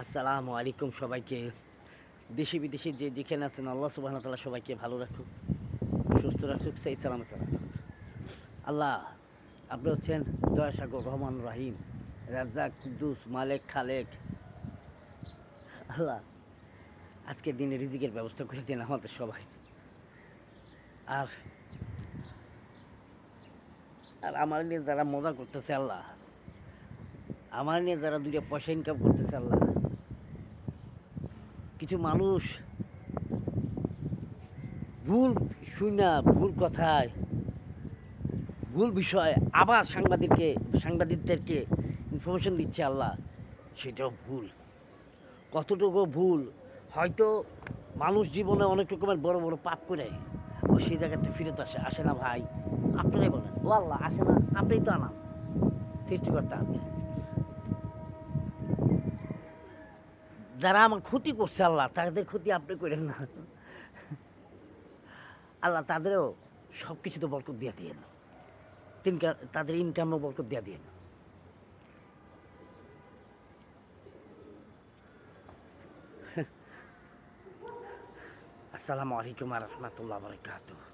আসসালামু আলাইকুম সবাইকে। দেশে বিদেশে যে যেখানে আছেন আল্লাহ সুবহানাহু ওয়া তাআলা সবাইকে ভালো রাখুক, সুস্থ রাখুক, সেই সালামত রাখুক। আল্লাহ, আপনি হচ্ছেন দয়াসাগর, রহমান, রহিম, রাজ্জাক, কুদ্দুস, মালেক, খালেক। আল্লাহ, আজকের দিনে রিজিকের ব্যবস্থা করে দিন আমাদের সবাই। আর আর আমার নিয়ে যারা মজা করতেছে আল্লাহ, আমার নিয়ে যারা দুইটা পয়সা ইনকাম করতেছে আল্লাহ, কিছু মানুষ ভুল শুনা, ভুল কথায়, ভুল বিষয় আবার সাংবাদিকদেরকে ইনফরমেশন দিচ্ছে আল্লাহ, সেটাও ভুল। কতটুকু ভুল, হয়তো মানুষ জীবনে অনেক রকমের বড় বড় পাপ করে ও সেই জায়গাতে ফিরত আসে না ভাই। আপনারাই বলেন, ও আল্লাহ আসে না, আপনিই তো আনান, সৃষ্টিকর্তা আপনি। যারা আমার ক্ষতি করছে আল্লাহ, তাদের ক্ষতি আপনি করেন না আল্লাহ, তাদেরও সব কিছুতে বরকত দিয়ে দিয়েন, তাদের ইনকামও বরকত দিয়ে দিয়েন। আসসালামু আলাইকুম ওয়া রাহমাতুল্লাহি ওয়া বারাকাতুহু।